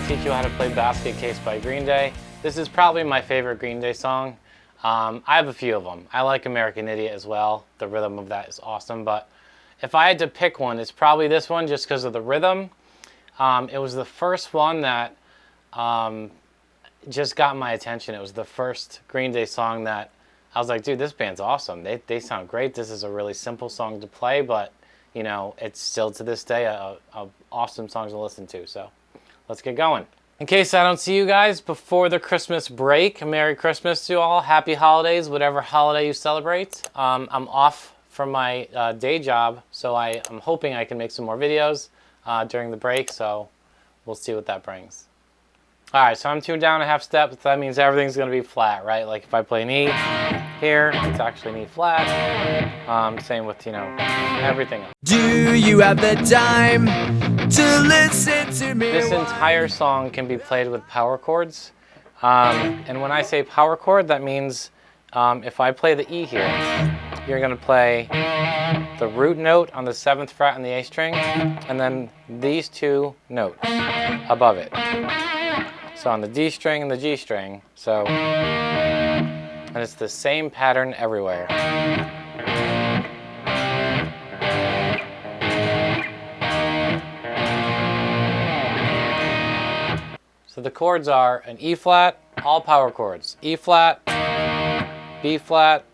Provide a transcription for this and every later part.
to teach you how to play Basket Case by Green Day. This is probably my favorite Green Day song. I have a few of them. I like American Idiot as well. The rhythm of that is awesome, but if I had to pick one, it's probably this one just because of the rhythm. It was the first one that just got my attention. It was the first Green Day song that I was like, dude, this band's awesome. They sound great. This is a really simple song to play, but you know, it's still to this day a awesome song to listen to. So let's get going. In case I don't see you guys before the Christmas break, Merry Christmas to you all. Happy holidays, whatever holiday you celebrate. I'm off from my day job, so I'm hoping I can make some more videos during the break, so we'll see what that brings. Alright, so I'm tuned down a half step. That means everything's going to be flat, right? Like if I play an E here, it's actually an E flat. Same with, you know, everything else. Do you have the time to listen to me? This entire song can be played with power chords. And when I say power chord, that means if I play the E here, you're going to play the root note on the 7th fret on the A string, and then these two notes above it. So on the D string and the G string, so, and it's the same pattern everywhere. So the chords are an E flat, all power chords, E flat, B flat,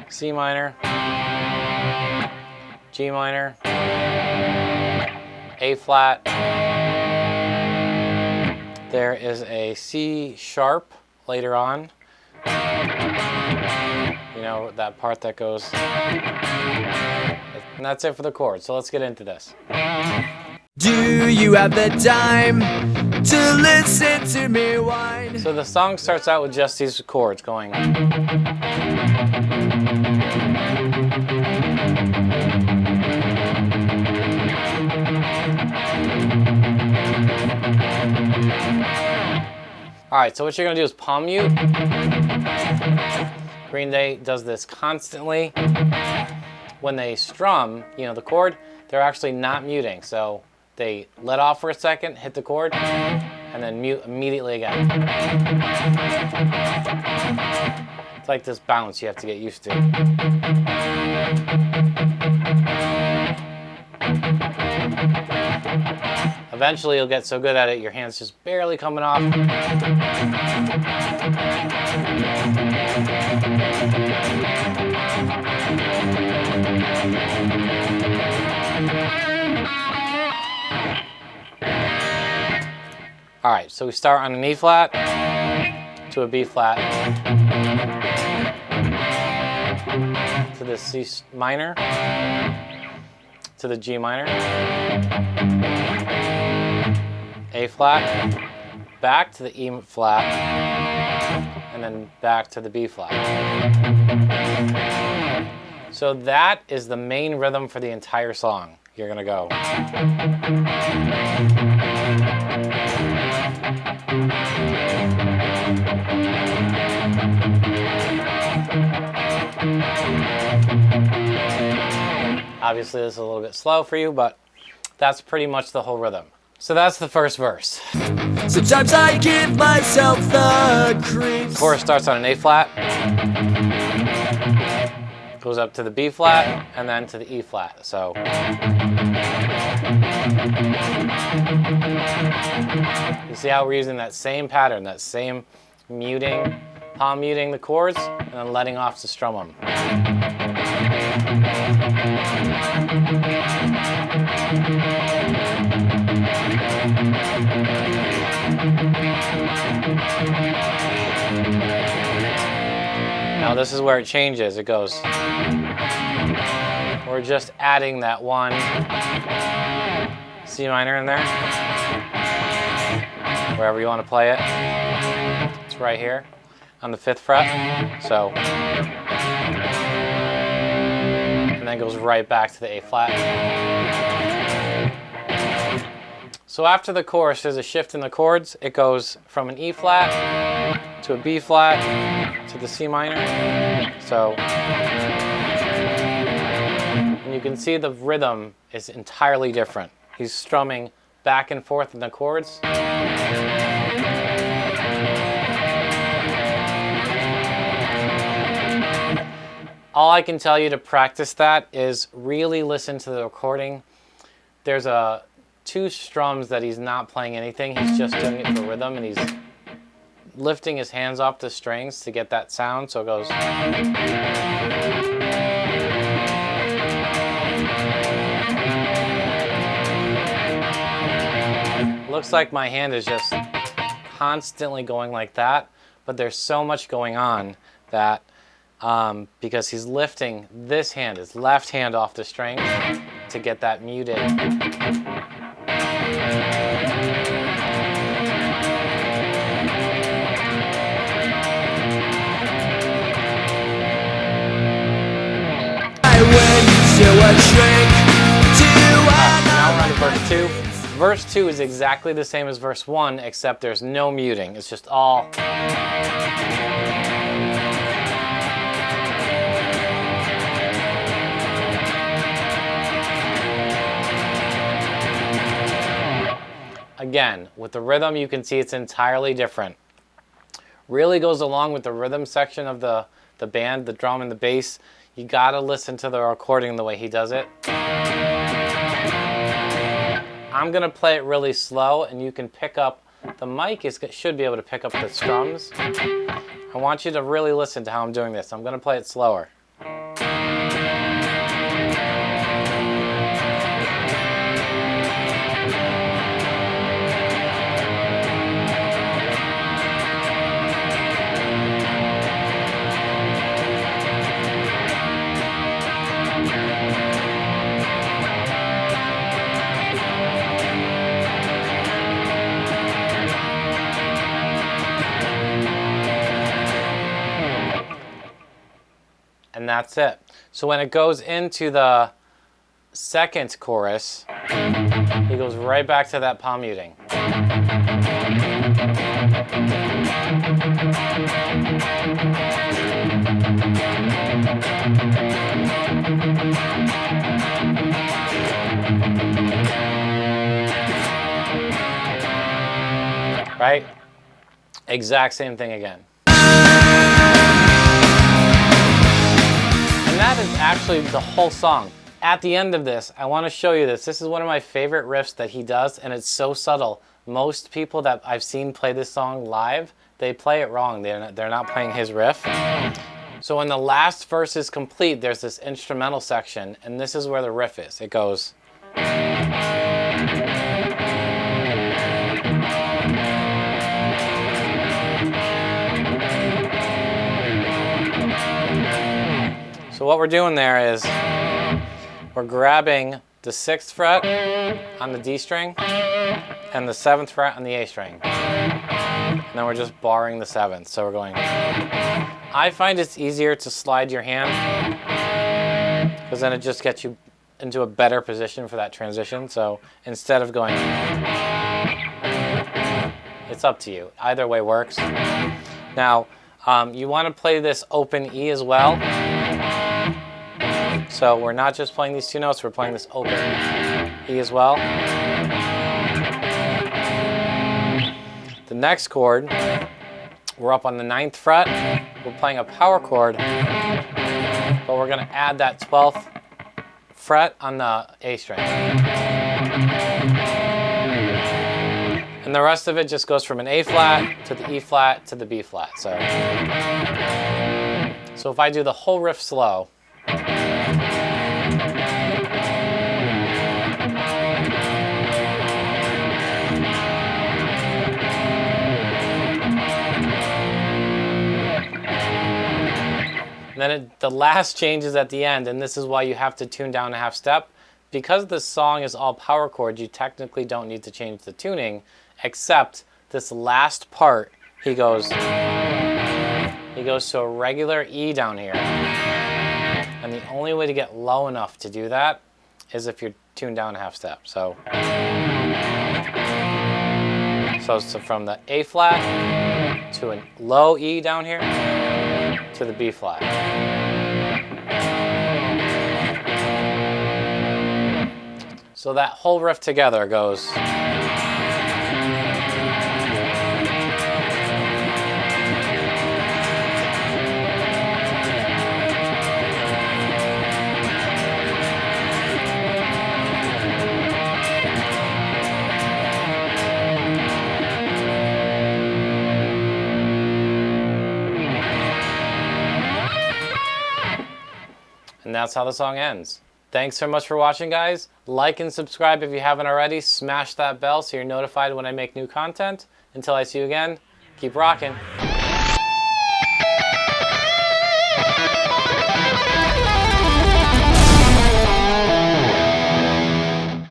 C minor, G minor, A flat. There is a C sharp later on. You know, that part that goes. And that's it for the chords. So let's get into this. Do you have the time to listen to me whine? So the song starts out with just these chords going. Alright, so what you're going to do is palm mute. Green Day does this constantly. When they strum, you know, the chord, they're actually not muting. So they let off for a second, hit the chord, and then mute immediately again. It's like this bounce you have to get used to. Eventually you'll get so good at it, your hand's just barely coming off. Alright, so we start on an E flat to a B flat to the C minor to the G minor, A flat, back to the E flat, and then back to the B flat. So that is the main rhythm for the entire song. You're gonna go. Obviously this is a little bit slow for you, but that's pretty much the whole rhythm. So that's the first verse. Sometimes I give myself the creeps. Chorus starts on an A flat, goes up to the B flat, and then to the E flat. So you see how we're using that same pattern, that same muting, palm muting the chords, and then letting off to strum them. Now this is where it changes. It goes. We're just adding that one C minor in there. Wherever you want to play it. It's right here on the 5th fret. So, and then goes right back to the A flat. So after the chorus, there's a shift in the chords. It goes from an E flat to a B flat to the C minor. So, and you can see the rhythm is entirely different. He's strumming back and forth in the chords. All I can tell you to practice that is really listen to the recording. There's two strums that he's not playing anything. He's just doing it for rhythm, and he's lifting his hands off the strings to get that sound. So it goes. Looks like my hand is just constantly going like that, but there's so much going on that because he's lifting this hand, his left hand off the string to get that muted. Now we're on to verse 2. Verse 2 is exactly the same as verse 1, except there's no muting. It's just all. Again, with the rhythm, you can see it's entirely different. Really goes along with the rhythm section of the band, the drum and the bass. You gotta listen to the recording the way he does it. I'm gonna play it really slow, and you can pick up, the mic should be able to pick up the strums. I want you to really listen to how I'm doing this. I'm gonna play it slower. And that's it. So when it goes into the second chorus, he goes right back to that palm muting. Right? Exact same thing again. And that is actually the whole song. At the end of this, I want to show you this. This is one of my favorite riffs that he does, and it's so subtle. Most people that I've seen play this song live, they play it wrong. They're not playing his riff. So when the last verse is complete, there's this instrumental section, and this is where the riff is. It goes. So what we're doing there is we're grabbing the 6th fret on the D string and the 7th fret on the A string. And then we're just barring the 7th. So we're going. I find it's easier to slide your hand because then it just gets you into a better position for that transition. So instead of going, it's up to you. Either way works. Now, you want to play this open E as well. So we're not just playing these two notes, we're playing this open E as well. The next chord, we're up on the 9th fret. We're playing a power chord, but we're going to add that 12th fret on the A string. And the rest of it just goes from an A flat to the E flat to the B flat. So if I do the whole riff slow, and then the last change is at the end, and this is why you have to tune down a half step. Because the song is all power chords, you technically don't need to change the tuning, except this last part, he goes to a regular E down here. And the only way to get low enough to do that is if you're tuned down a half step. So from the A flat to a low E down here, to the B flat. So that whole riff together goes. And that's how the song ends. Thanks so much for watching, guys. Like and subscribe if you haven't already. Smash that bell so you're notified when I make new content. Until I see you again, keep rocking.